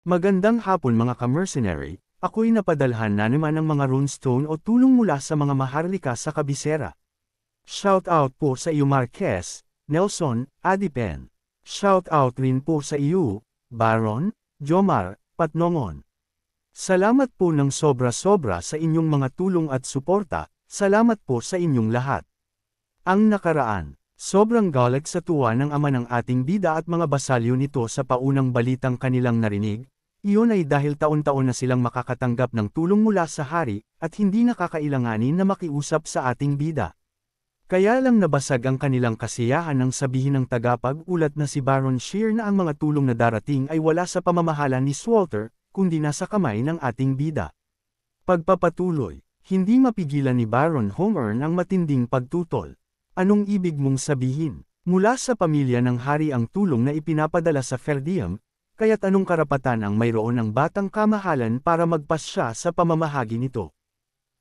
Magandang hapon mga ka-mercenary, ako'y napadalhan na naman ng mga runestone o tulong mula sa mga maharlika sa kabisera. Shout out po sa iyo Marquez, Nelson, Adipen. Shout out rin po sa iyo, Baron, Jomar, Patnongon. Salamat po ng sobra-sobra sa inyong mga tulong at suporta, salamat po sa inyong lahat. Ang nakaraan, sobrang galit sa tuwa ng ama ng ating bida at mga basalyo nito sa paunang balitang kanilang narinig. Iyon ay dahil taon-taon na silang makakatanggap ng tulong mula sa hari, at hindi nakakailanganin na makiusap sa ating bida. Kaya lang nabasag ang kanilang kasiyahan nang sabihin ng tagapag-ulat na si Baron Shear na ang mga tulong na darating ay wala sa pamamahala ni Swalter, kundi nasa kamay ng ating bida. Pagpapatuloy, hindi mapigilan ni Baron Homern ang matinding pagtutol. Anong ibig mong sabihin? Mula sa pamilya ng hari ang tulong na ipinapadala sa Ferdium, kaya't anong karapatan ang mayroon ng batang kamahalan para magpasya sa pamamahagi nito?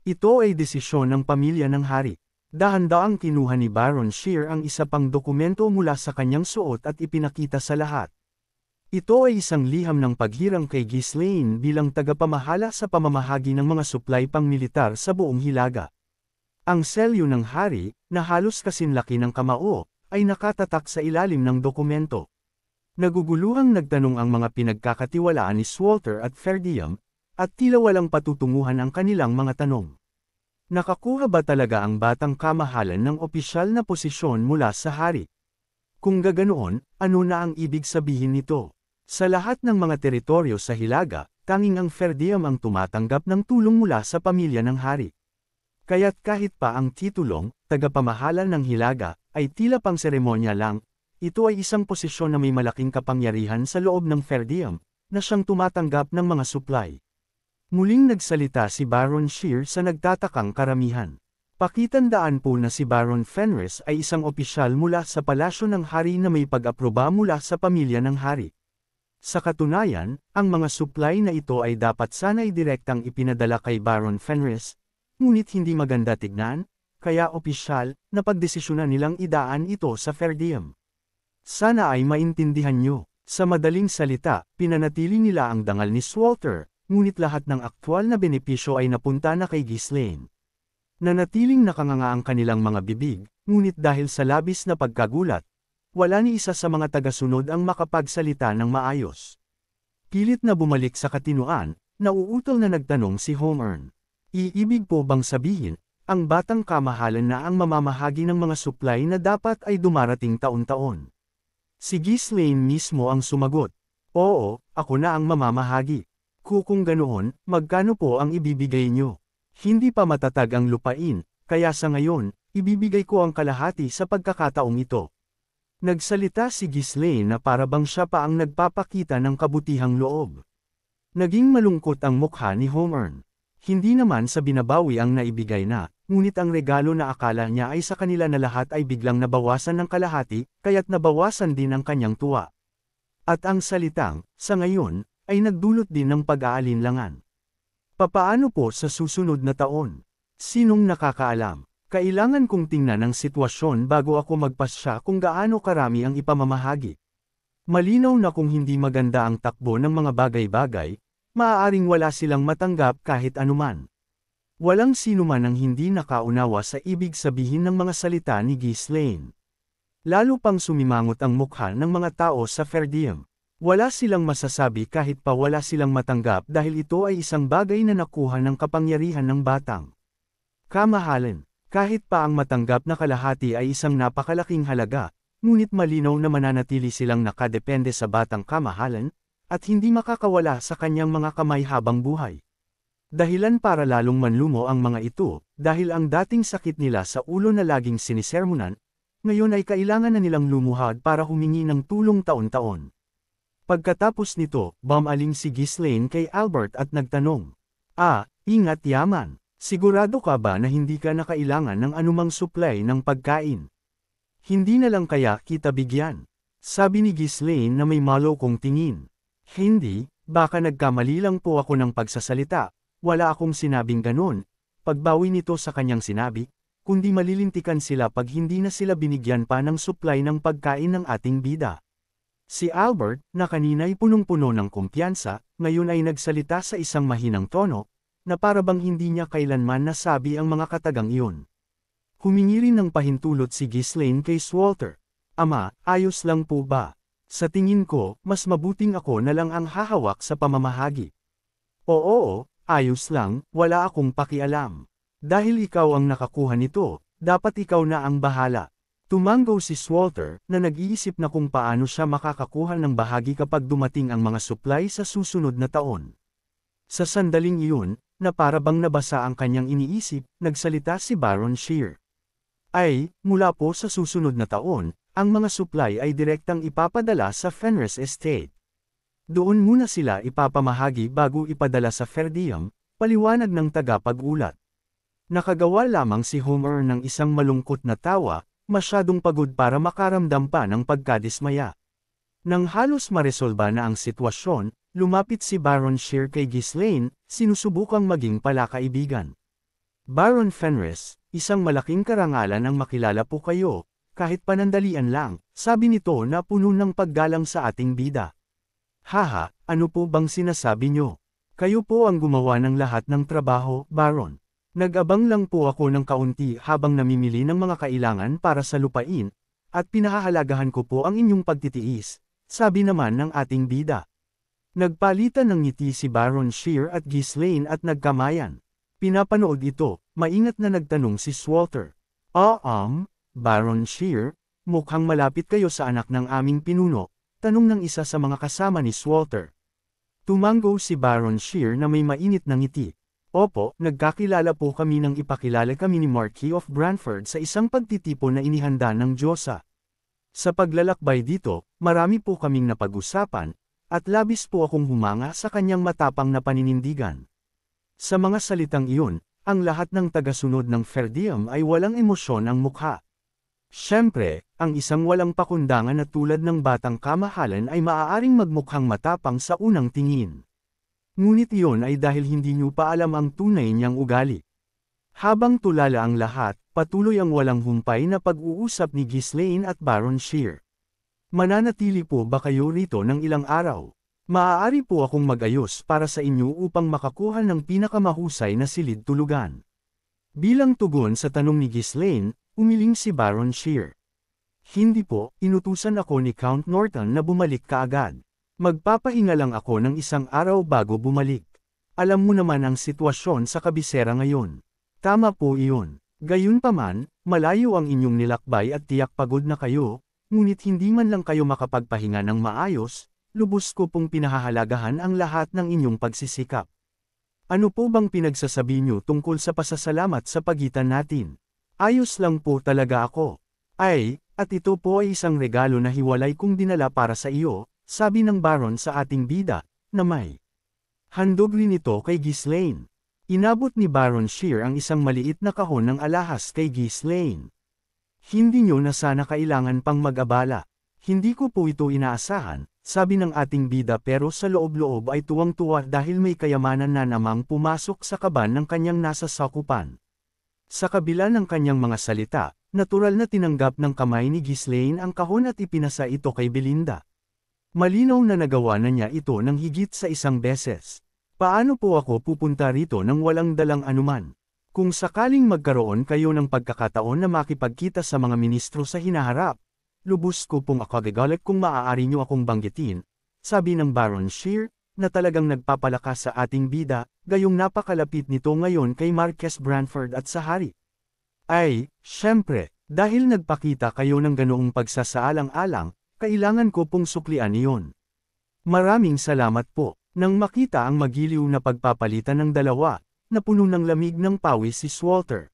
Ito ay desisyon ng pamilya ng hari. Dahan-daang kinuha ni Baron Shear ang isa pang dokumento mula sa kanyang suot at ipinakita sa lahat. Ito ay isang liham ng paghirang kay Ghislaine bilang tagapamahala sa pamamahagi ng mga supply pang-militar sa buong Hilaga. Ang selyo ng hari, na halos kasinlaki ng kamao, ay nakatatak sa ilalim ng dokumento. Naguguluhang nagtanong ang mga pinagkakatiwalaan ni Swalter at Ferdium, at tila walang patutunguhan ang kanilang mga tanong. Nakakuha ba talaga ang batang kamahalan ng opisyal na posisyon mula sa hari? Kung gaganoon, ano na ang ibig sabihin nito? Sa lahat ng mga teritoryo sa Hilaga, tanging ang Ferdium ang tumatanggap ng tulong mula sa pamilya ng hari. Kaya't kahit pa ang titulong, tagapamahala ng Hilaga, ay tila pang seremonya lang, ito ay isang posisyon na may malaking kapangyarihan sa loob ng Ferdium, na siyang tumatanggap ng mga supply. Muling nagsalita si Baron Shear sa nagtatakang karamihan. Pakitandaan po na si Baron Fenris ay isang opisyal mula sa palasyo ng hari na may pag-aproba mula sa pamilya ng hari. Sa katunayan, ang mga supply na ito ay dapat sana'y direktang ipinadala kay Baron Fenris, ngunit hindi maganda tignan, kaya opisyal, na pagdesisyonan nilang idaan ito sa Ferdium. Sana ay maintindihan nyo. Sa madaling salita, pinanatili nila ang dangal ni Swalter, ngunit lahat ng aktwal na benepisyo ay napunta na kay Ghislaine. Nanatiling nakanganga ang kanilang mga bibig, ngunit dahil sa labis na pagkagulat, wala ni isa sa mga tagasunod ang makapagsalita ng maayos. Pilit na bumalik sa katinuan, nauutol na nagtanong si Homern. Iibig po bang sabihin, ang batang kamahalan na ang mamamahagi ng mga supply na dapat ay dumarating taon-taon? Si Ghislaine mismo ang sumagot. Oo, ako na ang mamamahagi. Kung ganoon, magkano po ang ibibigay nyo? Hindi pa matatag ang lupain, kaya sa ngayon, ibibigay ko ang kalahati sa pagkakataong ito. Nagsalita si Ghislaine na para bang siya pa ang nagpapakita ng kabutihang loob. Naging malungkot ang mukha ni Homern. Hindi naman sa binabawi ang naibigay na, ngunit ang regalo na akala niya ay sa kanila na lahat ay biglang nabawasan ng kalahati, kaya't nabawasan din ang kanyang tuwa. At ang salitang, sa ngayon, ay nagdulot din ng pag-aalinlangan. Papaano po sa susunod na taon? Sinong nakakaalam? Kailangan kong tingnan ang sitwasyon bago ako magpasya kung gaano karami ang ipamamahagi. Malinaw na kung hindi maganda ang takbo ng mga bagay-bagay, maaaring wala silang matanggap kahit anuman. Walang sinuman ang hindi nakaunawa sa ibig sabihin ng mga salita ni Ghislaine. Lalo pang sumimangot ang mukha ng mga tao sa Ferdium. Wala silang masasabi kahit pa wala silang matanggap dahil ito ay isang bagay na nakuha ng kapangyarihan ng batang kamahalan. Kahit pa ang matanggap na kalahati ay isang napakalaking halaga, ngunit malinaw na mananatili silang nakadepende sa batang kamahalan, at hindi makakawala sa kanyang mga kamay habang buhay. Dahilan para lalong manlumo ang mga ito, dahil ang dating sakit nila sa ulo na laging sinisermonan, ngayon ay kailangan na nilang lumuhad para humingi ng tulong taon-taon. Pagkatapos nito, bumaling si Ghislaine kay Albert at nagtanong, ingat yaman, sigurado ka ba na hindi ka nakailangan ng anumang supply ng pagkain? Hindi na lang kaya kita bigyan? Sabi ni Ghislaine na may malokong tingin. Hindi, baka nagkamali lang po ako ng pagsasalita, wala akong sinabing ganun. Pagbawi nito sa kanyang sinabi, kundi malilintikan sila pag hindi na sila binigyan pa ng supply ng pagkain ng ating bida. Si Albert, na kanina'y punong-puno ng kumpiyansa, ngayon ay nagsalita sa isang mahinang tono, na para bang hindi niya kailanman nasabi ang mga katagang iyon. Humingi rin ng pahintulot si Ghislaine kay Walter. Ama, ayos lang po ba? Sa tingin ko, mas mabuting ako na lang ang hahawak sa pamamahagi. Oo, ayos lang, wala akong pakialam. Dahil ikaw ang nakakuha nito, dapat ikaw na ang bahala. Tumanggaw si Walter, na nag-iisip na kung paano siya makakakuha ng bahagi kapag dumating ang mga supply sa susunod na taon. Sa sandaling iyon, na para bang nabasa ang kanyang iniisip, nagsalita si Baron Shear. Ay, mula po sa susunod na taon, ang mga supply ay direktang ipapadala sa Fenris Estate. Doon muna sila ipapamahagi bago ipadala sa Ferdium, paliwanag ng tagapag-ulat. Nakagawa lamang si Homer ng isang malungkot na tawa, masyadong pagod para makaramdam pa ng pagkadismaya. Nang halos maresolba na ang sitwasyon, lumapit si Baron Shear kay Ghislaine, sinusubukang maging palakaibigan. Baron Fenris, isang malaking karangalan ang makilala po kayo, kahit panandalian lang, sabi nito na puno ng paggalang sa ating bida. Haha, ano po bang sinasabi nyo? Kayo po ang gumawa ng lahat ng trabaho, Baron. Nag-abang lang po ako ng kaunti habang namimili ng mga kailangan para sa lupain, at pinahahalagahan ko po ang inyong pagtitiis, sabi naman ng ating bida. Nagpalitan ng ngiti si Baron Shear at Ghislaine at nagkamayan. Pinapanood ito, maingat na nagtanong si Walter. Baron Shear, mukhang malapit kayo sa anak ng aming pinuno, tanong ng isa sa mga kasama ni Walter. Tumanggo si Baron Shear na may mainit na ngiti. Opo, nagkakilala po kami nang ipakilala kami ni Marquis of Branford sa isang pagtitipon na inihanda ng Diyosa. Sa paglalakbay dito, marami po kaming napag-usapan, at labis po akong humanga sa kanyang matapang na paninindigan. Sa mga salitang iyon, ang lahat ng tagasunod ng Ferdium ay walang emosyon ang mukha. Siyempre, ang isang walang pakundangan na tulad ng batang kamahalan ay maaaring magmukhang matapang sa unang tingin. Ngunit iyon ay dahil hindi niyo pa alam ang tunay niyang ugali. Habang tulala ang lahat, patuloy ang walang humpay na pag-uusap ni Ghislaine at Baron Shear. Mananatili po ba kayo rito ng ilang araw? Maaari po akong mag-ayos para sa inyo upang makakuha ng pinakamahusay na silid tulugan. Bilang tugon sa tanong ni Ghislaine, umiling si Baron Shear. Hindi po, inutusan ako ni Count Norton na bumalik kaagad. Magpapahinga lang ako ng isang araw bago bumalik. Alam mo naman ang sitwasyon sa kabisera ngayon. Tama po iyon. Gayunpaman, malayo ang inyong nilakbay at tiyak pagod na kayo, ngunit hindi man lang kayo makapagpahinga ng maayos, lubos ko pong pinahahalagahan ang lahat ng inyong pagsisikap. Ano po bang pinagsasabi niyo tungkol sa pasasalamat sa pagitan natin? Ayos lang po talaga ako. Ay, at ito po ay isang regalo na hiwalay kong dinala para sa iyo, sabi ng Baron sa ating bida, na may handog rin ito kay Ghislaine. Inabot ni Baron Shear ang isang maliit na kahon ng alahas kay Ghislaine. Hindi nyo na sana kailangan pang mag-abala. Hindi ko po ito inaasahan, sabi ng ating bida pero sa loob-loob ay tuwang-tuwa dahil may kayamanan na namang pumasok sa kaban ng kanyang nasa sakupan. Sa kabila ng kanyang mga salita, natural na tinanggap ng kamay ni Ghislaine ang kahon at ipinasa ito kay Belinda. Malinaw na nagawa na niya ito ng higit sa isang beses. Paano po ako pupunta rito nang walang dalang anuman? Kung sakaling magkaroon kayo ng pagkakataon na makipagkita sa mga ministro sa hinaharap, lubos ko pong akagagalit kung maaari niyo akong banggitin, sabi ng Baron Shear, na talagang nagpapalakas sa ating bida, gayong napakalapit nito ngayon kay Marquess Branford at sa hari. Ay, syempre, dahil nagpakita kayo ng ganoong pagsasaalang-alang, kailangan ko pong suklian iyon. Maraming salamat po. Nang makita ang magiliw na pagpapalitan ng dalawa, napuno ng lamig ng pawis si Walter.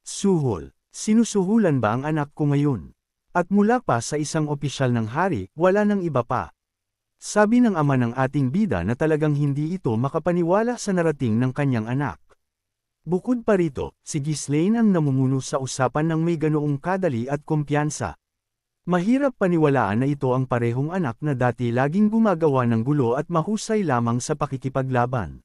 Suhol, sinusuhulan ba ang anak ko ngayon? At mula pa sa isang opisyal ng hari, wala nang iba pa. Sabi ng ama ng ating bida na talagang hindi ito makapaniwala sa narating ng kanyang anak. Bukod pa rito, si Ghislaine ang namumuno sa usapan ng may ganoong kadali at kumpiyansa. Mahirap paniwalaan na ito ang parehong anak na dati laging gumagawa ng gulo at mahusay lamang sa pakikipaglaban.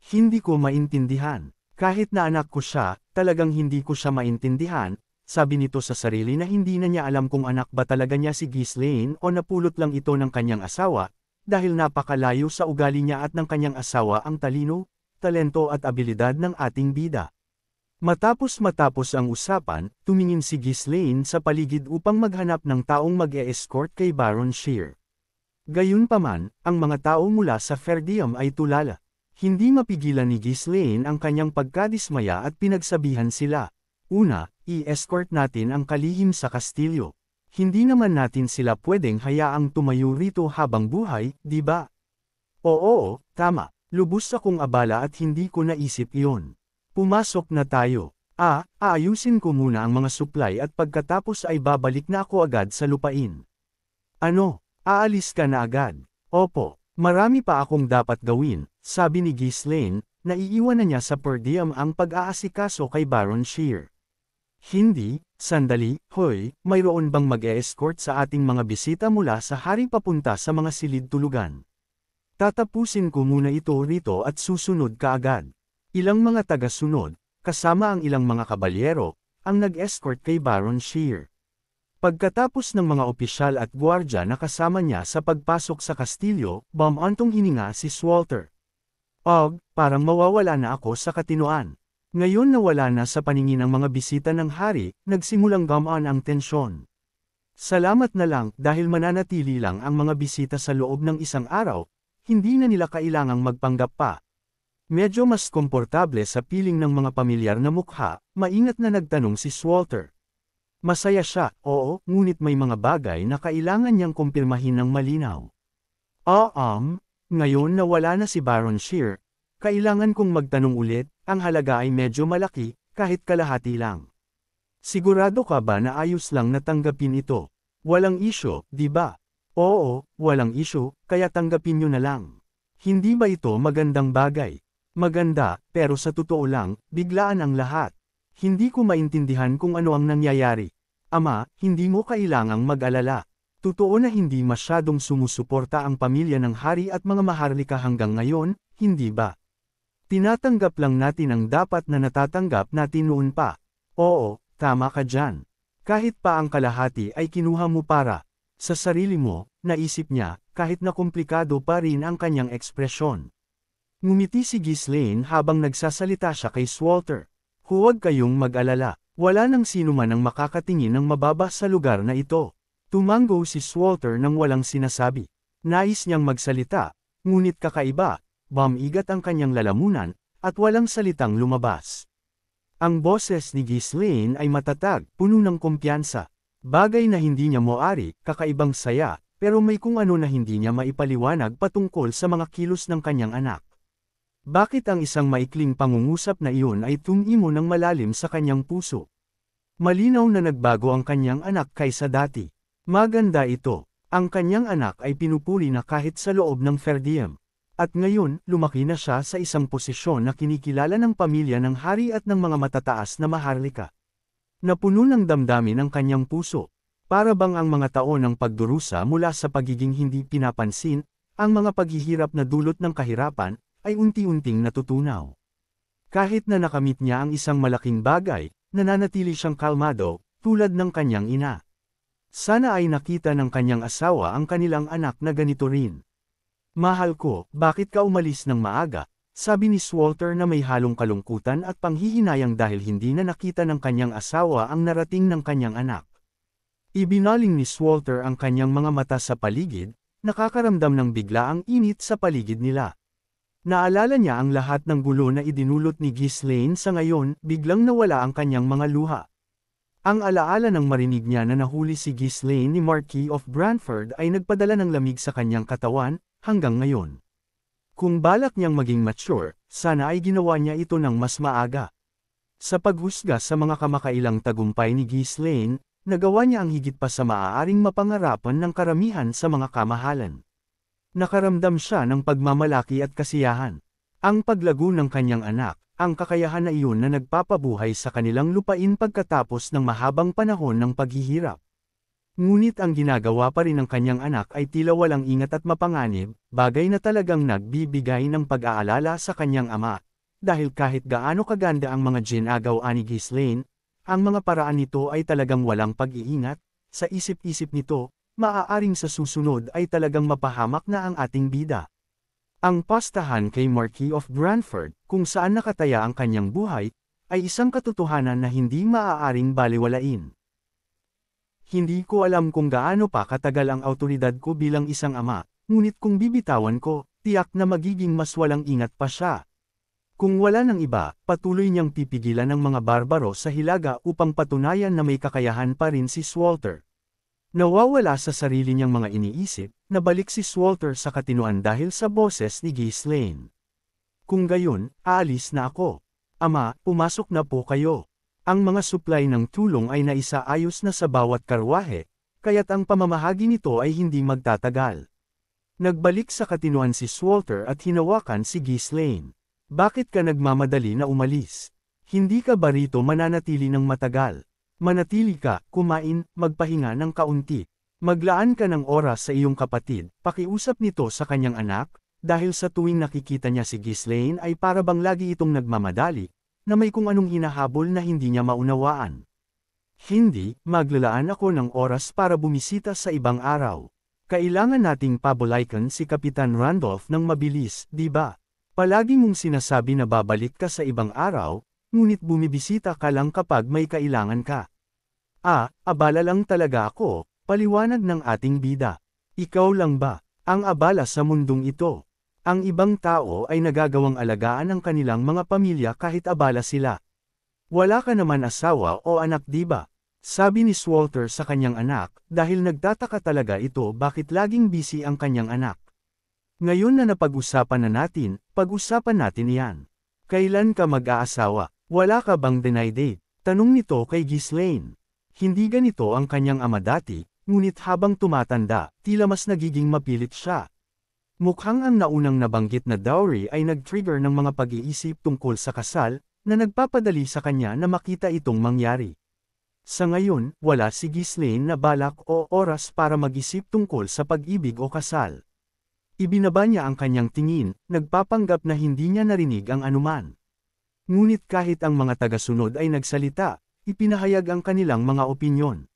Hindi ko maintindihan. Kahit na anak ko siya, talagang hindi ko siya maintindihan, sabi nito sa sarili na hindi na niya alam kung anak ba talaga niya si Ghislaine o napulot lang ito ng kanyang asawa, dahil napakalayo sa ugali niya at ng kanyang asawa ang talino, talento at abilidad ng ating bida. Matapos ang usapan, tumingin si Ghislaine sa paligid upang maghanap ng taong mag-e-escort kay Baron Shear. Gayunpaman, ang mga tao mula sa Ferdium ay tulala. Hindi mapigilan ni Ghislaine ang kanyang pagkadismaya at pinagsabihan sila. Una, i-escort natin ang kalihim sa kastilyo. Hindi naman natin sila pwedeng hayaang tumayo rito habang buhay, di ba? Oo, tama. Lubos akong abala at hindi ko naisip iyon. Pumasok na tayo. Aayusin ko muna ang mga supply at pagkatapos ay babalik na ako agad sa lupain. Ano, aalis ka na agad? Opo, marami pa akong dapat gawin, sabi ni Ghislaine, na iiwan na niya sa Perdium ang pag-aasikaso kay Baron Shear. Hindi, sandali, hoy, mayroon bang mag-e-escort sa ating mga bisita mula sa hari papunta sa mga silid tulugan? Tatapusin ko muna ito rito at susunod ka agad. Ilang mga taga-sunod, kasama ang ilang mga kabalyero, ang nag-escort kay Baron Shear. Pagkatapos ng mga opisyal at gwardya na kasama niya sa pagpasok sa kastilyo, bumantong hininga si Swalter. Parang mawawala na ako sa katinoan. Ngayon na wala na sa paningin ang mga bisita ng hari, nagsimulang gamaan ang tensyon. Salamat na lang dahil mananatili lang ang mga bisita sa loob ng isang araw, hindi na nila kailangang magpanggap pa. Medyo mas komportable sa piling ng mga pamilyar na mukha, maingat na nagtanong si Swalter. Masaya siya, oo, ngunit may mga bagay na kailangan niyang kumpirmahin ng malinaw. Ngayon na wala na si Baron Shear, kailangan kong magtanong ulit, ang halaga ay medyo malaki, kahit kalahati lang. Sigurado ka ba na ayos lang natanggapin ito? Walang isyo, di ba? Oo, walang isyo, kaya tanggapin niyo na lang. Hindi ba ito magandang bagay? Maganda, pero sa totoo lang, biglaan ang lahat. Hindi ko maintindihan kung ano ang nangyayari. Ama, hindi mo kailangang mag-alala. Totoo na hindi masyadong sumusuporta ang pamilya ng hari at mga maharlika hanggang ngayon, hindi ba? Tinatanggap lang natin ang dapat na natatanggap natin noon pa. Oo, tama ka dyan. Kahit pa ang kalahati ay kinuha mo para sa sarili mo, naisip niya, kahit na komplikado pa rin ang kanyang ekspresyon. Ngumiti si Ghislaine habang nagsasalita siya kay Swalter. Huwag kayong mag-alala, wala nang sino man ang makakatingin ng mababa sa lugar na ito. Tumango si Swalter nang walang sinasabi. Nais niyang magsalita, ngunit kakaiba, bumigat ang kanyang lalamunan, at walang salitang lumabas. Ang boses ni Ghislaine ay matatag, puno ng kumpiyansa. Bagay na hindi niya moari, kakaibang saya, pero may kung ano na hindi niya maipaliwanag patungkol sa mga kilos ng kanyang anak. Bakit ang isang maikling pangungusap na iyon ay tumimo ng malalim sa kanyang puso? Malinaw na nagbago ang kanyang anak kaysa dati. Maganda ito. Ang kanyang anak ay pinupuri na kahit sa loob ng Ferdium. At ngayon, lumaki na siya sa isang posisyon na kinikilala ng pamilya ng hari at ng mga matataas na maharlika. Napuno ng damdamin ang kanyang puso. Para bang ang mga taon ng pagdurusa mula sa pagiging hindi pinapansin, ang mga paghihirap na dulot ng kahirapan, ay unti-unting natutunaw. Kahit na nakamit niya ang isang malaking bagay, nananatili siyang kalmado, tulad ng kanyang ina. Sana ay nakita ng kanyang asawa ang kanilang anak na ganito rin. Mahal ko, bakit ka umalis ng maaga? Sabi ni Swalter na may halong kalungkutan at panghihinayang dahil hindi na nakita ng kanyang asawa ang narating ng kanyang anak. Ibinaling ni Swalter ang kanyang mga mata sa paligid, nakakaramdam ng biglaang init sa paligid nila. Naalala niya ang lahat ng gulo na idinulot ni Ghislaine sa ngayon, biglang nawala ang kanyang mga luha. Ang alaala ng marinig niya na nahuli si Ghislaine ni Marquis of Branford ay nagpadala ng lamig sa kanyang katawan, hanggang ngayon. Kung balak niyang maging mature, sana ay ginawa niya ito ng mas maaga. Sa paghusga sa mga kamakailang tagumpay ni Ghislaine, nagawa niya ang higit pa sa maaaring mapangarapan ng karamihan sa mga kamahalan. Nakaramdam siya ng pagmamalaki at kasiyahan. Ang paglago ng kanyang anak, ang kakayahan na iyon na nagpapabuhay sa kanilang lupain pagkatapos ng mahabang panahon ng paghihirap. Ngunit ang ginagawa pa rin ng kanyang anak ay tila walang ingat at mapanganib, bagay na talagang nagbibigay ng pag-aalala sa kanyang ama. Dahil kahit gaano kaganda ang mga ginagawa ni Ghislaine, ang mga paraan nito ay talagang walang pag-iingat. Sa isip-isip nito, maaaring sa susunod ay talagang mapahamak na ang ating bida. Ang pastahan kay Marquis of Branford, kung saan nakataya ang kanyang buhay, ay isang katotohanan na hindi maaaring balewalain. Hindi ko alam kung gaano pa katagal ang awtoridad ko bilang isang ama, ngunit kung bibitawan ko, tiyak na magiging mas walang ingat pa siya. Kung wala ng iba, patuloy niyang pipigilan ng mga barbaro sa hilaga upang patunayan na may kakayahan pa rin si Swalter. Nawawala sa sarili niyang mga iniisip, nabalik si Swalter sa katinuan dahil sa boses ni Ghislaine. Kung gayon, aalis na ako. Ama, pumasok na po kayo. Ang mga supply ng tulong ay naisaayos na sa bawat karwahe, kaya't ang pamamahagi nito ay hindi magtatagal. Nagbalik sa katinuan si Swalter at hinawakan si Ghislaine. Bakit ka nagmamadali na umalis? Hindi ka ba rito mananatili ng matagal? Manatili ka, kumain, magpahinga ng kaunti. Maglaan ka ng oras sa iyong kapatid, pakiusap nito sa kanyang anak, dahil sa tuwing nakikita niya si Ghislaine ay para bang lagi itong nagmamadali, na may kung anong hinahabol na hindi niya maunawaan. Hindi, maglalaan ako ng oras para bumisita sa ibang araw. Kailangan nating pabalikan si Kapitan Randolph ng mabilis, di ba? Palagi mong sinasabi na babalik ka sa ibang araw, ngunit bumibisita ka lang kapag may kailangan ka. Abala lang talaga ako, paliwanag ng ating bida. Ikaw lang ba ang abala sa mundong ito? Ang ibang tao ay nagagawang alagaan ang kanilang mga pamilya kahit abala sila. Wala ka naman asawa o anak di ba? Sabi ni Swalter sa kanyang anak, dahil nagtataka talaga ito bakit laging busy ang kanyang anak. Ngayon na napag-usapan na natin, pag-usapan natin iyan. Kailan ka mag-aasawa? Wala ka bang deny date? Tanong nito kay Ghislaine. Hindi ganito ang kanyang ama dati, ngunit habang tumatanda, tila mas nagiging mapilit siya. Mukhang ang naunang nabanggit na dowry ay nag-trigger ng mga pag-iisip tungkol sa kasal, na nagpapadali sa kanya na makita itong mangyari. Sa ngayon, wala si Ghislaine na balak o oras para mag-isip tungkol sa pag-ibig o kasal. Ibinaba niya ang kanyang tingin, nagpapanggap na hindi niya narinig ang anuman. Ngunit kahit ang mga tagasunod ay nagsalita, ipinahayag ang kanilang mga opinyon.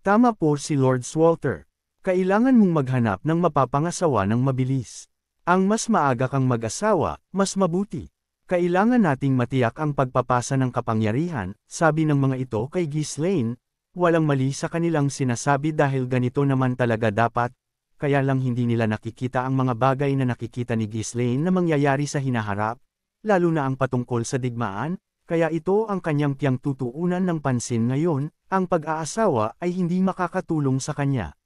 Tama po si Lord Swalter. Kailangan mong maghanap ng mapapangasawa ng mabilis. Ang mas maaga kang mag-asawa, mas mabuti. Kailangan nating matiyak ang pagpapasa ng kapangyarihan, sabi ng mga ito kay Ghislaine. Walang mali sa kanilang sinasabi dahil ganito naman talaga dapat, kaya lang hindi nila nakikita ang mga bagay na nakikita ni Ghislaine na mangyayari sa hinaharap, lalo na ang patungkol sa digmaan, kaya ito ang kanyang tiyang tutuunan ng pansin ngayon, ang pag-aasawa ay hindi makakatulong sa kanya.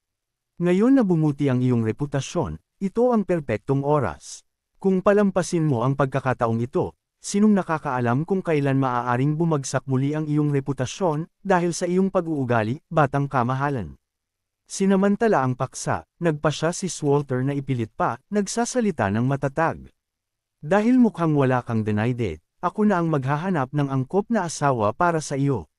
Ngayon na bumuti ang iyong reputasyon, ito ang perpektong oras. Kung palampasin mo ang pagkakataong ito, sinong nakakaalam kung kailan maaaring bumagsak muli ang iyong reputasyon dahil sa iyong pag-uugali, batang kamahalan. Sinamantala ang paksa, nagpasya si Swalter na ipilit pa, nagsasalita ng matatag. Dahil mukhang wala kang deny date, ako na ang maghahanap ng angkop na asawa para sa iyo.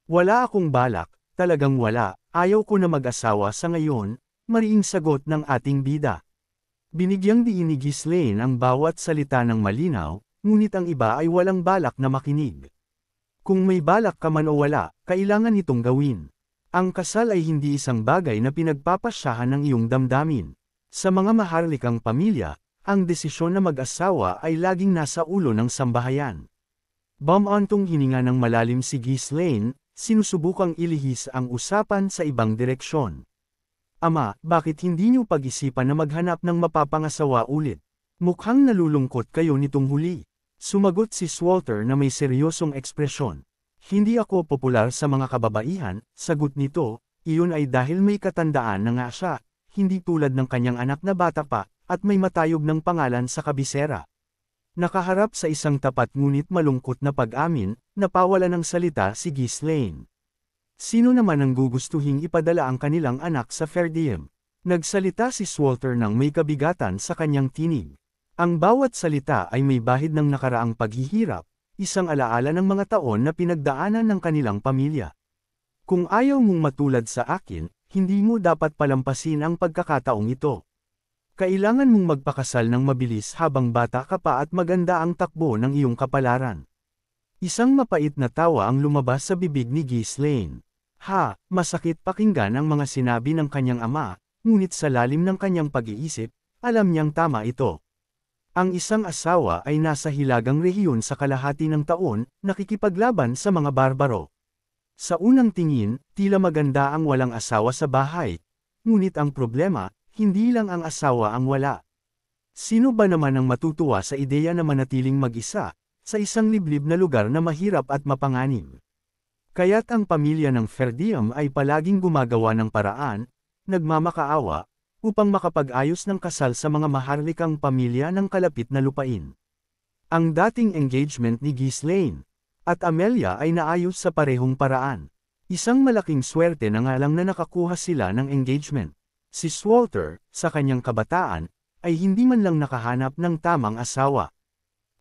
Wala akong balak, talagang wala, ayaw ko na mag-asawa sa ngayon, mariing sagot ng ating bida. Binigyang diin ni Ghislaine ang bawat salita ng malinaw, ngunit ang iba ay walang balak na makinig. Kung may balak ka man o wala, kailangan itong gawin. Ang kasal ay hindi isang bagay na pinagpapasyahan ng iyong damdamin. Sa mga maharlikang pamilya, ang desisyon na mag-asawa ay laging nasa ulo ng sambahayan. Bumantong hininga ng malalim si Ghislaine, sinusubukang ilihis ang usapan sa ibang direksyon. Ama, bakit hindi niyo pag-isipan na maghanap ng mapapangasawa ulit? Mukhang nalulungkot kayo nitong huli. Sumagot si Swalter na may seryosong ekspresyon. Hindi ako popular sa mga kababaihan, sagot nito, iyon ay dahil may katandaan na nga siya, hindi tulad ng kanyang anak na bata pa, at may matayog ng pangalan sa kabisera. Nakaharap sa isang tapat ngunit malungkot na pag-amin, napawala ng salita si Ghislaine. Sino naman ang gugustuhing ipadala ang kanilang anak sa Fair Diem? Nagsalita si Swalter ng may kabigatan sa kanyang tinig. Ang bawat salita ay may bahid ng nakaraang paghihirap, isang alaala ng mga taon na pinagdaanan ng kanilang pamilya. Kung ayaw mong matulad sa akin, hindi mo dapat palampasin ang pagkakataong ito. Kailangan mong magpakasal ng mabilis habang bata ka pa at maganda ang takbo ng iyong kapalaran. Isang mapait na tawa ang lumabas sa bibig ni Ghislaine. Masakit pakinggan ang mga sinabi ng kanyang ama, ngunit sa lalim ng kanyang pag-iisip, alam niyang tama ito. Ang isang asawa ay nasa hilagang rehiyon sa kalahati ng taon, nakikipaglaban sa mga barbaro. Sa unang tingin, tila maganda ang walang asawa sa bahay. Ngunit ang problema, hindi lang ang asawa ang wala. Sino ba naman ang matutuwa sa ideya na manatiling mag-isa, sa isang liblib na lugar na mahirap at mapanganib? Kaya't ang pamilya ng Ferdium ay palaging gumagawa ng paraan, nagmamakaawa, upang makapag-ayos ng kasal sa mga maharlikang pamilya ng kalapit na lupain. Ang dating engagement ni Ghislaine at Amelia ay naayos sa parehong paraan. Isang malaking swerte na nga lang na nakakuha sila ng engagement. Si Walter, sa kanyang kabataan, ay hindi man lang nakahanap ng tamang asawa.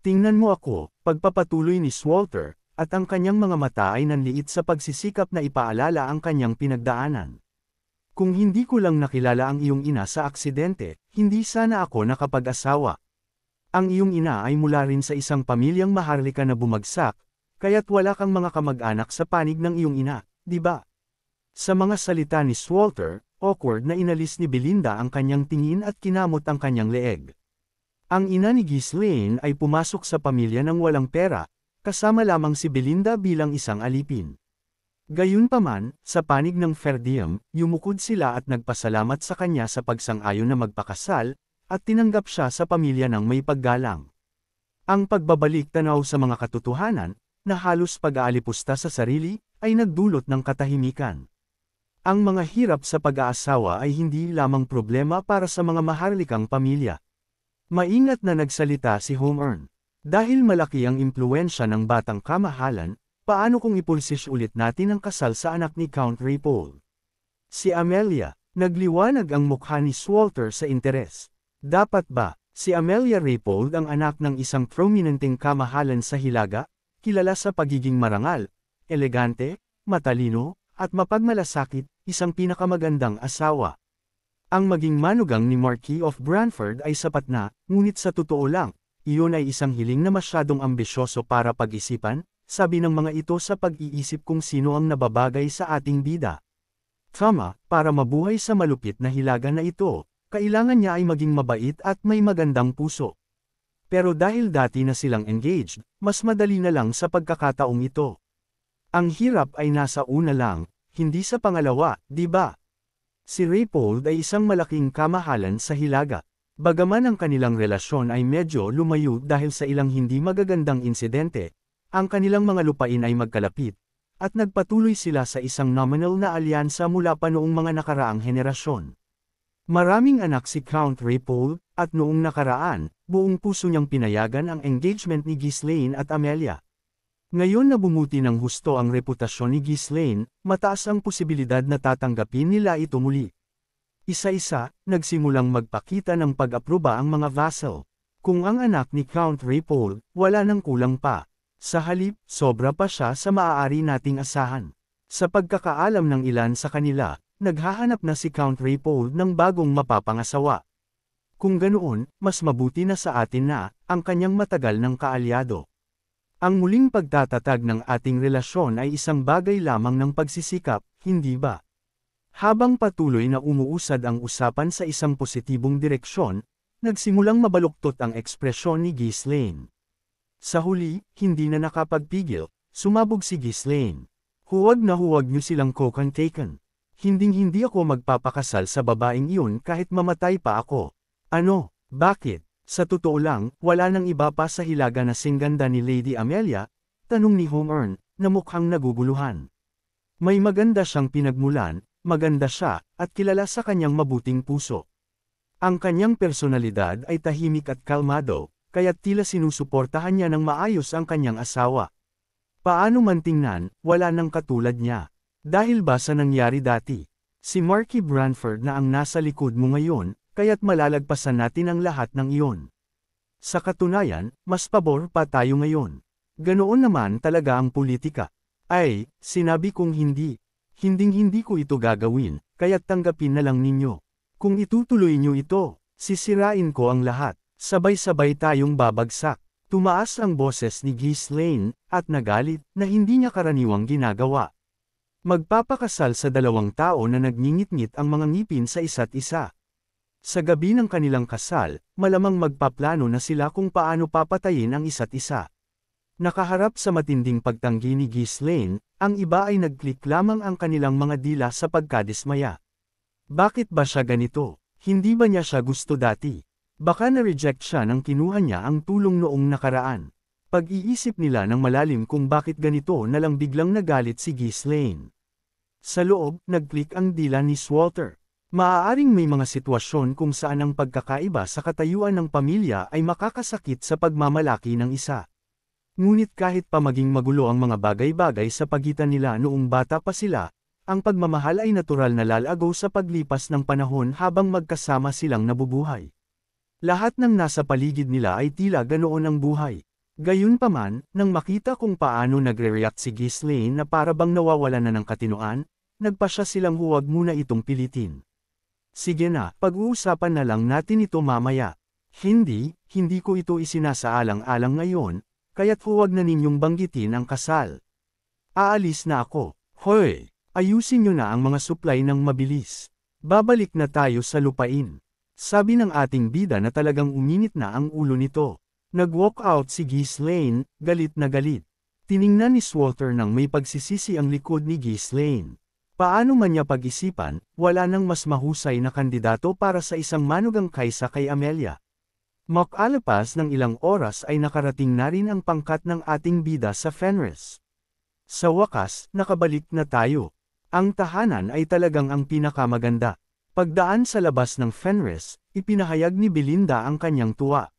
Tingnan mo ako, pagpapatuloy ni Walter, at ang kanyang mga mata ay nanliit sa pagsisikap na ipaalala ang kanyang pinagdaanan. Kung hindi ko lang nakilala ang iyong ina sa aksidente, hindi sana ako nakapag-asawa. Ang iyong ina ay mula rin sa isang pamilyang maharlika na bumagsak, kaya't wala kang mga kamag-anak sa panig ng iyong ina, di ba? Sa mga salita ni Walter, awkward na inalis ni Belinda ang kanyang tingin at kinamot ang kanyang leeg. Ang ina ni Ghislaine ay pumasok sa pamilya ng walang pera, kasama lamang si Belinda bilang isang alipin. Gayunpaman, sa panig ng Ferdium, yumukod sila at nagpasalamat sa kanya sa pagsang-ayon na magpakasal, at tinanggap siya sa pamilya ng may paggalang. Ang pagbabalik tanaw sa mga katotohanan, na halos pag-aalipusta sa sarili, ay nagdulot ng katahimikan. Ang mga hirap sa pag-aasawa ay hindi lamang problema para sa mga maharlikang pamilya. Maingat na nagsalita si Homer. Dahil malaki ang impluwensya ng batang kamahalan, paano kung ipulsis ulit natin ang kasal sa anak ni Count Rapold? Si Amelia, nagliwanag ang mukha ni Walter sa interes. Dapat ba, si Amelia Rapold ang anak ng isang prominenteng kamahalan sa Hilaga? Kilala sa pagiging marangal, elegante, matalino, at mapagmalasakit, isang pinakamagandang asawa. Ang maging manugang ni Marquis of Branford ay sapat na, ngunit sa totoo lang, iyon ay isang hiling na masyadong ambisyoso para pag-isipan, sabi ng mga ito sa pag-iisip kung sino ang nababagay sa ating bida. Para mabuhay sa malupit na hilaga na ito, kailangan niya ay maging mabait at may magandang puso. Pero dahil dati na silang engaged, mas madali na lang sa pagkakataong ito. Ang hirap ay nasa una lang, hindi sa pangalawa, di ba? Si Rapold ay isang malaking kamahalan sa Hilaga. Bagaman ang kanilang relasyon ay medyo lumayo dahil sa ilang hindi magagandang insidente, ang kanilang mga lupain ay magkalapit, at nagpatuloy sila sa isang nominal na alyansa mula pa noong mga nakaraang henerasyon. Maraming anak si Count Rapold, at noong nakaraan, buong puso niyang pinayagan ang engagement ni Ghislaine at Amelia. Ngayon na bumuti ng husto ang reputasyon ni Ghislaine, mataas ang posibilidad na tatanggapin nila ito muli. Isa-isa, nagsimulang magpakita ng pag-aproba ang mga vassal. Kung ang anak ni Count Rapold, wala nang kulang pa. Sa halip, sobra pa siya sa maaari nating asahan. Sa pagkakaalam ng ilan sa kanila, naghahanap na si Count Rapold ng bagong mapapangasawa. Kung ganoon, mas mabuti na sa atin na, ang kanyang matagal ng kaalyado. Ang muling pagtatatag ng ating relasyon ay isang bagay lamang ng pagsisikap, hindi ba? Habang patuloy na umuusad ang usapan sa isang positibong direksyon, nagsimulang mabaluktot ang ekspresyon ni Ghislaine. Sa huli, hindi na nakapagpigil, sumabog si Ghislaine. Huwag na huwag niyo silang kokontaken. Hinding-hindi ako magpapakasal sa babaeng iyon kahit mamatay pa ako. Ano, bakit? Sa totoo lang, wala nang iba pa sa Hilaga na singganda ni Lady Amelia, tanong ni Homer, na mukhang naguguluhan. May maganda siyang pinagmulan, maganda siya, at kilala sa kanyang mabuting puso. Ang kanyang personalidad ay tahimik at kalmado, kaya't tila sinusuportahan niya ng maayos ang kanyang asawa. Paano man tingnan, wala nang katulad niya. Dahil ba sa nangyari dati? Si Marquis Branford na ang nasa likod mo ngayon, kaya't malalagpasan natin ang lahat ng iyon. Sa katunayan, mas pabor pa tayo ngayon. Ganoon naman talaga ang politika. Ay, sinabi kong hindi. Hinding-hindi ko ito gagawin, kaya't tanggapin na lang ninyo. Kung itutuloy nyo ito, sisirain ko ang lahat. Sabay-sabay tayong babagsak. Tumaas ang boses ni Ghislaine, at nagalit, na hindi niya karaniwang ginagawa. Magpapakasal sa dalawang tao na nagngingit-ngit ang mga ngipin sa isa't isa. Sa gabi ng kanilang kasal, malamang magpaplano na sila kung paano papatayin ang isa't isa. Nakaharap sa matinding pagtanggi ni Ghislaine, ang iba ay nag-click lamang ang kanilang mga dila sa pagkadismaya. Bakit ba siya ganito? Hindi ba niya siya gusto dati? Baka na-reject siya nang kinuha niya ang tulong noong nakaraan. Pag-iisip nila ng malalim kung bakit ganito na lang biglang nagalit si Ghislaine. Sa loob, nag-click ang dila ni Walter. Maaaring may mga sitwasyon kung saan ang pagkakaiba sa katayuan ng pamilya ay makakasakit sa pagmamalaki ng isa. Ngunit kahit pa maging magulo ang mga bagay-bagay sa pagitan nila noong bata pa sila, ang pagmamahal ay natural na lalago sa paglipas ng panahon habang magkasama silang nabubuhay. Lahat ng nasa paligid nila ay tila ganoon ang buhay. Gayunpaman, nang makita kung paano nagre-react si Ghislaine na para bang nawawala na ng katinoan, nagpasya silang huwag muna itong pilitin. Sige na, pag-uusapan na lang natin ito mamaya. Hindi ko ito isinasaalang-alang ngayon, kaya't huwag na ninyong banggitin ang kasal. Aalis na ako. Hoy, ayusin nyo na ang mga supply ng mabilis. Babalik na tayo sa lupain. Sabi ng ating bida na talagang uminit na ang ulo nito. Nag-walk out si Ghislaine, galit na galit. Tiningnan ni Walter nang may pagsisisi ang likod ni Ghislaine. Paano man niya pag-isipan, wala nang mas mahusay na kandidato para sa isang manugang kaysa kay Amelia. Makalipas ng ilang oras ay nakarating na rin ang pangkat ng ating bida sa Fenris. Sa wakas, nakabalik na tayo. Ang tahanan ay talagang ang pinakamaganda. Pagdaan sa labas ng Fenris, ipinahayag ni Belinda ang kanyang tuwa.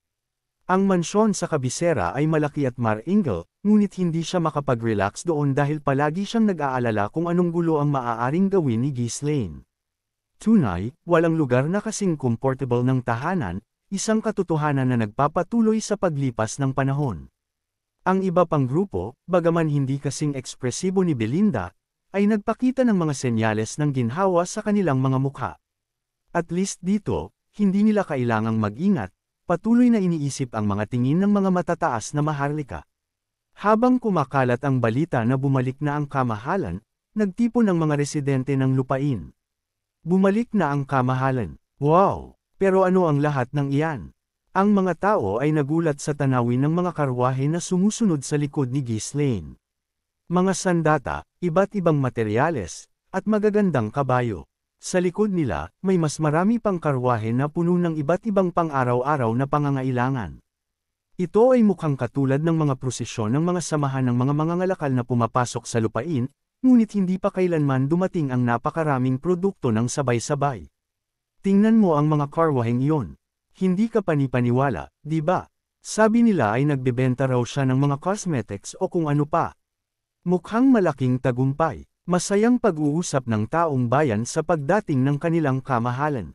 Ang mansyon sa kabisera ay malaki at maringal, ngunit hindi siya makapag-relax doon dahil palagi siyang nag-aalala kung anong gulo ang maaaring gawin ni Ghislaine. Tunay, walang lugar na kasing comfortable ng tahanan, isang katotohanan na nagpapatuloy sa paglipas ng panahon. Ang iba pang grupo, bagaman hindi kasing ekspresibo ni Belinda, ay nagpakita ng mga senyales ng ginhawa sa kanilang mga mukha. At least dito, hindi nila kailangang mag-ingat, patuloy na iniisip ang mga tingin ng mga matataas na maharlika. Habang kumakalat ang balita na bumalik na ang kamahalan, nagtipon ang mga residente ng lupain. Bumalik na ang kamahalan. Wow! Pero ano ang lahat ng iyan? Ang mga tao ay nagulat sa tanawin ng mga karwahe na sumusunod sa likod ni Ghislaine. Mga sandata, iba't ibang materyales, at magagandang kabayo. Sa likod nila, may mas marami pang karwahe na puno ng iba't ibang pang-araw-araw na pangangailangan. Ito ay mukhang katulad ng mga prosesyon ng mga samahan ng mga mangangalakal na pumapasok sa lupain, ngunit hindi pa kailanman dumating ang napakaraming produkto ng sabay-sabay. Tingnan mo ang mga karwaheng iyon. Hindi ka panipaniwala, di ba? Sabi nila ay nagbebenta raw siya ng mga cosmetics o kung ano pa. Mukhang malaking tagumpay. Masayang pag-uusap ng taong bayan sa pagdating ng kanilang kamahalan.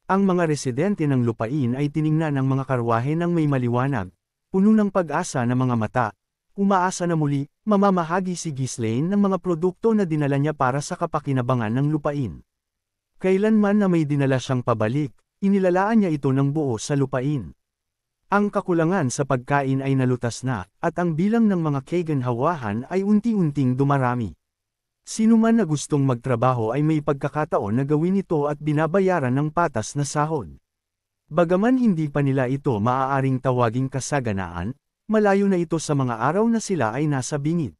Ang mga residente ng lupain ay tiningnan ang mga karwahe ng may maliwanag, puno ng pag-asa na mga mata, umaasa na muli, mamamahagi si Ghislaine ng mga produkto na dinala niya para sa kapakinabangan ng lupain. Kailanman na may dinala siyang pabalik, inilalaan niya ito ng buo sa lupain. Ang kakulangan sa pagkain ay nalutas na, at ang bilang ng mga kaganhawahan ay unti-unting dumarami. Sino man na gustong magtrabaho ay may pagkakataon na gawin ito at binabayaran ng patas na sahod. Bagaman hindi pa nila ito maaaring tawaging kasaganaan, malayo na ito sa mga araw na sila ay nasa bingid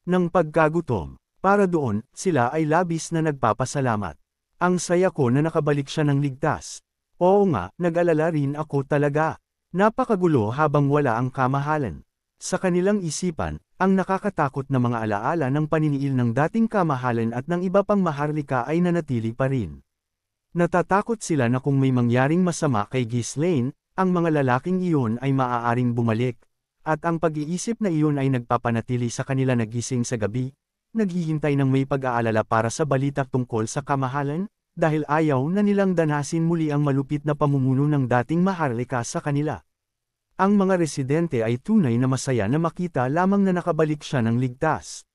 ng pagkagutom. Para doon, sila ay labis na nagpapasalamat. Ang saya ko na nakabalik siya ng ligtas. Oo nga, nag-alala rin ako talaga. Napakagulo habang wala ang kamahalan. Sa kanilang isipan, ang nakakatakot na mga alaala ng paniniil ng dating kamahalan at ng iba pang maharlika ay nanatili pa rin. Natatakot sila na kung may mangyaring masama kay Ghislaine, ang mga lalaking iyon ay maaaring bumalik, at ang pag-iisip na iyon ay nagpapanatili sa kanila nagising sa gabi, naghihintay ng may pag-aalala para sa balita tungkol sa kamahalan, dahil ayaw na nilang danasin muli ang malupit na pamumuno ng dating maharlika sa kanila. Ang mga residente ay tunay na masaya na makita lamang na nakabalik siya ng ligtas.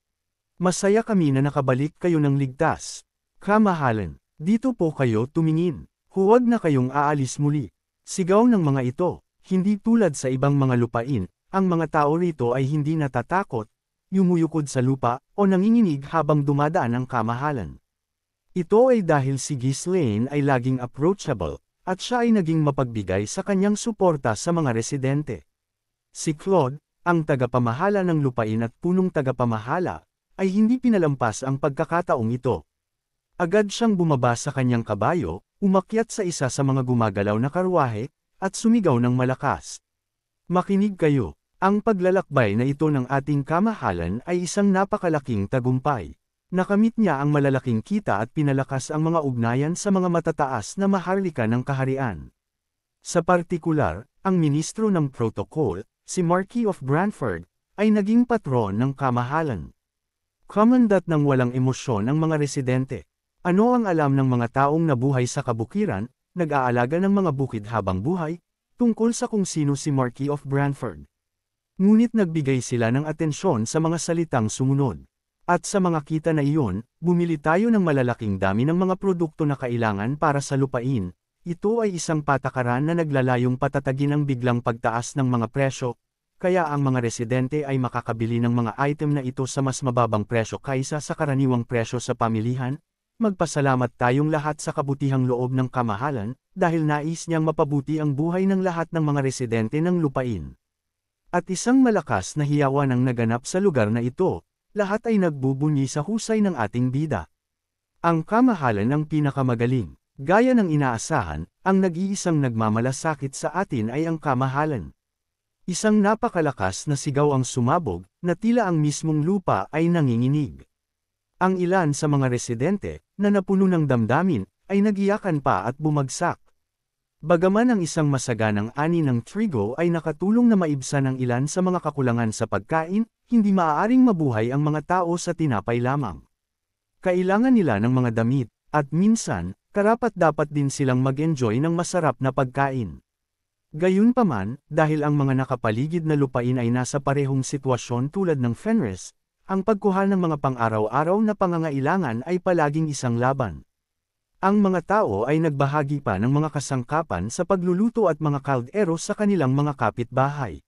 Masaya kami na nakabalik kayo ng ligtas. Kamahalan, dito po kayo tumingin. Huwag na kayong aalis muli. Sigaw ng mga ito, hindi tulad sa ibang mga lupain, ang mga tao rito ay hindi natatakot, yumuyukod sa lupa, o nanginginig habang dumadaan ang kamahalan. Ito ay dahil si Ghislaine ay laging approachable, at siya ay naging mapagbigay sa kanyang suporta sa mga residente. Si Claude, ang tagapamahala ng lupain at punong tagapamahala, ay hindi pinalampas ang pagkakataong ito. Agad siyang bumaba sa kanyang kabayo, umakyat sa isa sa mga gumagalaw na karwahe, at sumigaw ng malakas. Makinig kayo, ang paglalakbay na ito ng ating kamahalan ay isang napakalaking tagumpay. Nakamit niya ang malalaking kita at pinalakas ang mga ugnayan sa mga matataas na maharlika ng kaharian. Sa partikular, ang ministro ng protocol, si Marquis of Brantford, ay naging patron ng kamahalan. Kamandat ng walang emosyon ang mga residente. Ano ang alam ng mga taong nabuhay sa kabukiran, nag-aalaga ng mga bukid habang buhay, tungkol sa kung sino si Marquis of Brantford? Ngunit nagbigay sila ng atensyon sa mga salitang sumunod. At sa mga kita na iyon, bumili tayo ng malalaking dami ng mga produkto na kailangan para sa lupain. Ito ay isang patakaran na naglalayong patatagin ang biglang pagtaas ng mga presyo, kaya ang mga residente ay makakabili ng mga item na ito sa mas mababang presyo kaysa sa karaniwang presyo sa pamilihan. Magpasalamat tayong lahat sa kabutihang loob ng kamahalan, dahil nais niyang mapabuti ang buhay ng lahat ng mga residente ng lupain. At isang malakas na hiyawan ang naganap sa lugar na ito, lahat ay nagbubunyi sa husay ng ating bida. Ang kamahalan ang pinakamagaling. Gaya ng inaasahan, ang nag-iisang nagmamalasakit sa atin ay ang kamahalan. Isang napakalakas na sigaw ang sumabog, na tila ang mismong lupa ay nanginginig. Ang ilan sa mga residente, na napuno ng damdamin, ay nagiyakan pa at bumagsak. Bagaman ang isang masaganang ani ng trigo ay nakatulong na maibsan ang ilan sa mga kakulangan sa pagkain, hindi maaaring mabuhay ang mga tao sa tinapay lamang. Kailangan nila ng mga damit, at minsan, karapat-dapat din silang mag-enjoy ng masarap na pagkain. Gayunpaman, dahil ang mga nakapaligid na lupain ay nasa parehong sitwasyon tulad ng Fenris, ang pagkuha ng mga pang-araw-araw na pangangailangan ay palaging isang laban. Ang mga tao ay nagbahagi pa ng mga kasangkapan sa pagluluto at mga kaldero sa kanilang mga kapitbahay.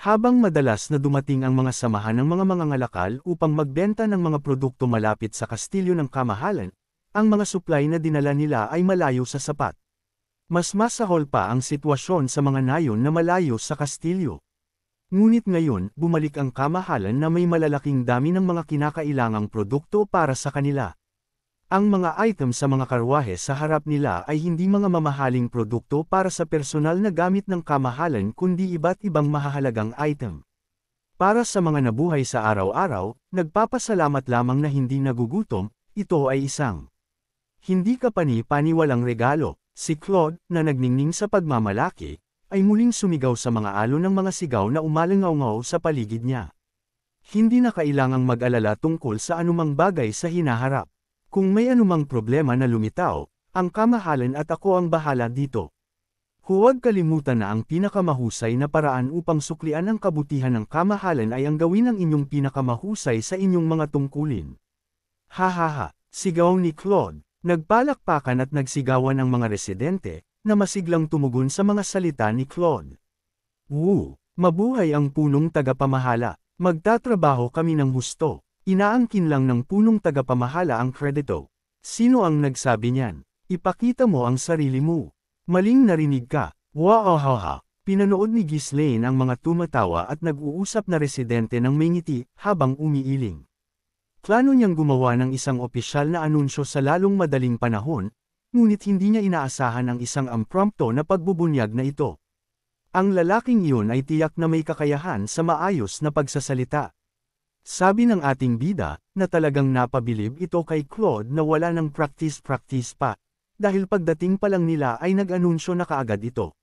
Habang madalas na dumating ang mga samahan ng mga mangangalakal upang magbenta ng mga produkto malapit sa kastilyo ng kamahalan, ang mga supply na dinala nila ay malayo sa sapat. Mas masahol pa ang sitwasyon sa mga nayon na malayo sa kastilyo. Ngunit ngayon, bumalik ang kamahalan na may malalaking dami ng mga kinakailangang produkto para sa kanila. Ang mga item sa mga karwahe sa harap nila ay hindi mga mamahaling produkto para sa personal na gamit ng kamahalan kundi iba't ibang mahahalagang item. Para sa mga nabuhay sa araw-araw, nagpapasalamat lamang na hindi nagugutom, ito ay isang hindi kapani-paniwalang regalo. Si Claude, na nagningning sa pagmamalaki, ay muling sumigaw sa mga alon ng mga sigaw na umalangaw-ngaw sa paligid niya. Hindi na kailangang mag-alala tungkol sa anumang bagay sa hinaharap. Kung may anumang problema na lumitaw, ang kamahalan at ako ang bahala dito. Huwag kalimutan na ang pinakamahusay na paraan upang suklian ang kabutihan ng kamahalan ay ang gawin ang inyong pinakamahusay sa inyong mga tungkulin. Hahaha, sigaw ni Claude. Nagpalakpakan at nagsigawan ang mga residente, na masiglang tumugon sa mga salita ni Claude. Mabuhay ang punong tagapamahala. Magtatrabaho kami ng husto. Inaangkin lang ng punong tagapamahala ang kredito. Sino ang nagsabi niyan? Ipakita mo ang sarili mo. Maling narinig ka. Wahahaha. Pinanood ni Ghislaine ang mga tumatawa at nag-uusap na residente ng may ngiti habang umiiling. Plano niyang gumawa ng isang opisyal na anunsyo sa lalong madaling panahon, ngunit hindi niya inaasahan ang isang impromptu na pagbubunyag na ito. Ang lalaking iyon ay tiyak na may kakayahan sa maayos na pagsasalita. Sabi ng ating bida, na talagang napabilib ito kay Claude na wala ng practice pa, dahil pagdating pa lang nila ay nag-anunsyo na kaagad ito.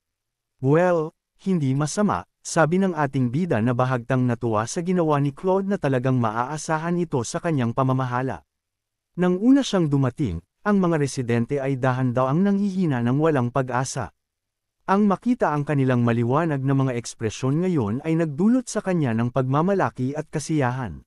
Well, hindi masama. Sabi ng ating bida na bahagtang natuwa sa ginawa ni Claude na talagang maaasahan ito sa kanyang pamamahala. Nang una siyang dumating, ang mga residente ay dahan-daang nanghihina ng walang pag-asa. Ang makita ang kanilang maliwanag na mga ekspresyon ngayon ay nagdulot sa kanya ng pagmamalaki at kasiyahan.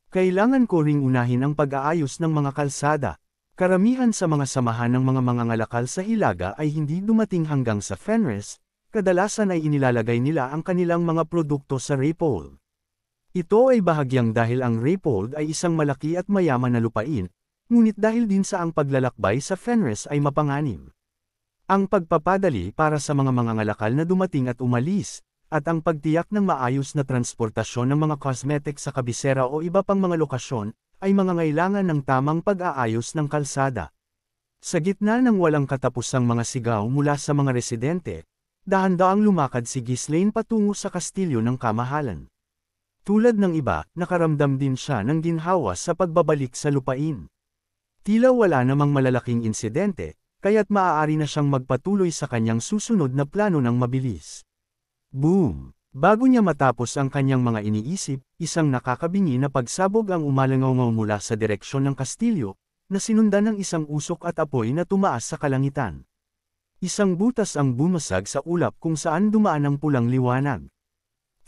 Kailangan ko ring unahin ang pag-aayos ng mga kalsada. Karamihan sa mga samahan ng mga mangangalakal sa Hilaga ay hindi dumating hanggang sa Fenris. Kadalasan ay inilalagay nila ang kanilang mga produkto sa Raypole. Ito ay bahagyang dahil ang Raypold ay isang malaki at mayaman na lupain, ngunit dahil din sa ang paglalakbay sa Fenris ay mapanganib. Ang pagpapadali para sa mga mangangalakal na dumating at umalis, at ang pagtiyak ng maayos na transportasyon ng mga cosmetic sa kabisera o iba pang mga lokasyon, ay mangangailangan ng tamang pag-aayos ng kalsada. Sa gitna ng walang katapusang mga sigaw mula sa mga residente, dahan-daang lumakad si Ghislaine patungo sa kastilyo ng kamahalan. Tulad ng iba, nakaramdam din siya ng ginhawa sa pagbabalik sa lupain. Tila wala namang malalaking insidente, kaya't maaari na siyang magpatuloy sa kanyang susunod na plano ng mabilis. Boom! Bago niya matapos ang kanyang mga iniisip, isang nakakabingi na pagsabog ang umalangaw mula sa direksyon ng kastilyo, na sinundan ng isang usok at apoy na tumaas sa kalangitan. Isang butas ang bumasag sa ulap kung saan dumaan ang pulang liwanag.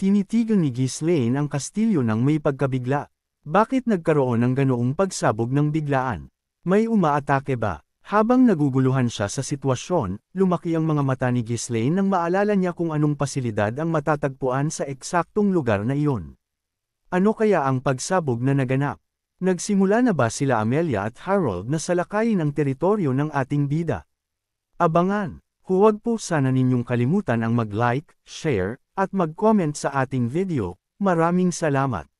Tinitigan ni Ghislaine ang kastilyo ng may pagkabigla. Bakit nagkaroon ng ganoong pagsabog ng biglaan? May umaatake ba? Habang naguguluhan siya sa sitwasyon, lumaki ang mga mata ni Ghislaine nang maalala niya kung anong pasilidad ang matatagpuan sa eksaktong lugar na iyon. Ano kaya ang pagsabog na naganap? Nagsimula na ba sila Amelia at Harold na salakayin ang teritoryo ng ating bida? Abangan! Huwag po sana ninyong kalimutan ang mag-like, share, at mag-comment sa ating video. Maraming salamat!